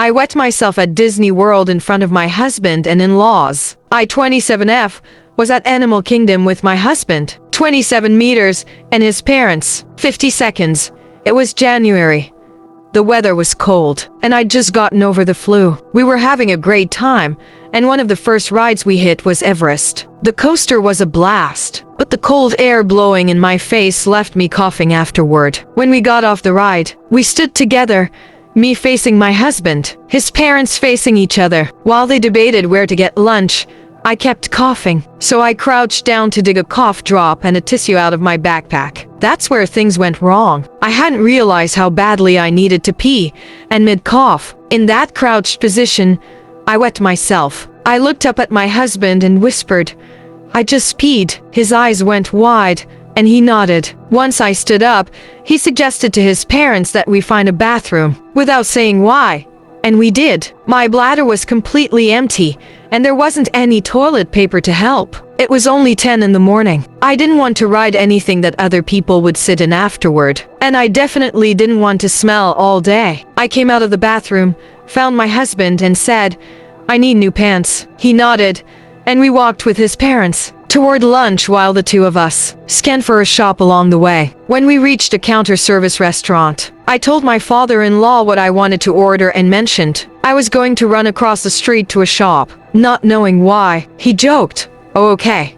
I wet myself at Disney World in front of my husband and in-laws. I 27F was at Animal Kingdom with my husband. 27 meters and his parents. 50 seconds. It was January. The weather was cold, and I'd just gotten over the flu. We were having a great time, and one of the first rides we hit was Everest. The coaster was a blast, but the cold air blowing in my face left me coughing afterward. When we got off the ride, we stood together, me facing my husband, his parents facing each other. While they debated where to get lunch, I kept coughing, so I crouched down to dig a cough drop and a tissue out of my backpack. That's where things went wrong. I hadn't realized how badly I needed to pee, and mid-cough, in that crouched position, I wet myself. I looked up at my husband and whispered, "I just peed." His eyes went wide, and he nodded. Once I stood up, he suggested to his parents that we find a bathroom, without saying why. And we did. My bladder was completely empty, and there wasn't any toilet paper to help. It was only 10 in the morning. I didn't want to ride anything that other people would sit in afterward, and I definitely didn't want to smell all day. I came out of the bathroom, found my husband, and said, "I need new pants." He nodded, and we walked with his parents toward lunch while the two of us scanned for a shop along the way. When we reached a counter service restaurant, I told my father-in-law what I wanted to order and mentioned I was going to run across the street to a shop, not knowing why. He joked, "Oh, okay.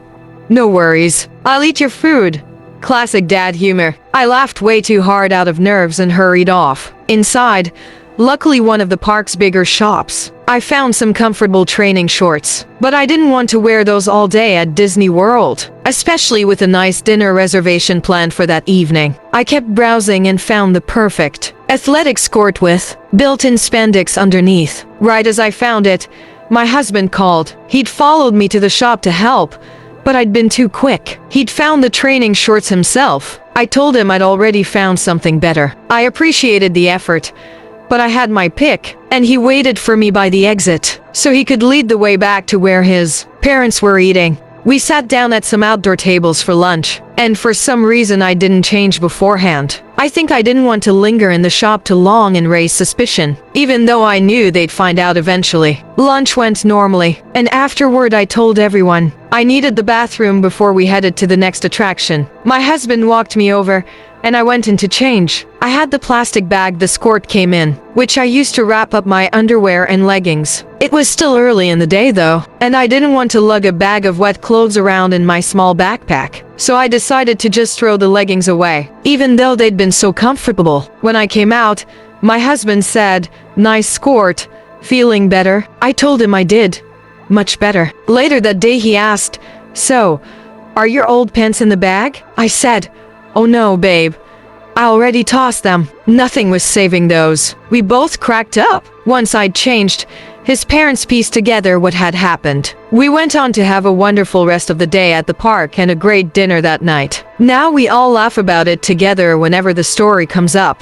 No worries. I'll eat your food." Classic dad humor. I laughed way too hard out of nerves and hurried off. Inside, luckily one of the park's bigger shops, I found some comfortable training shorts, but I didn't want to wear those all day at Disney World, especially with a nice dinner reservation planned for that evening. I kept browsing and found the perfect athletic skirt with built-in spandex underneath. Right as I found it, my husband called. He'd followed me to the shop to help, but I'd been too quick. He'd found the training shorts himself. I told him I'd already found something better. I appreciated the effort, but I had my pick, and he waited for me by the exit, so he could lead the way back to where his parents were eating. We sat down at some outdoor tables for lunch, and for some reason I didn't change beforehand. I think I didn't want to linger in the shop too long and raise suspicion, even though I knew they'd find out eventually. Lunch went normally, and afterward I told everyone I needed the bathroom before we headed to the next attraction. My husband walked me over, and I went in to change. I had the plastic bag the skirt came in, which I used to wrap up my underwear and leggings. It was still early in the day though, and I didn't want to lug a bag of wet clothes around in my small backpack, so I decided to just throw the leggings away, even though they'd been so comfortable. When I came out, my husband said, "Nice skirt. Feeling better?" I told him I did. Much better. Later that day he asked, "So, are your old pants in the bag?" I said, "Oh no, babe. I already tossed them. Nothing was saving those." We both cracked up. Once I'd changed, his parents pieced together what had happened. We went on to have a wonderful rest of the day at the park and a great dinner that night. Now we all laugh about it together whenever the story comes up.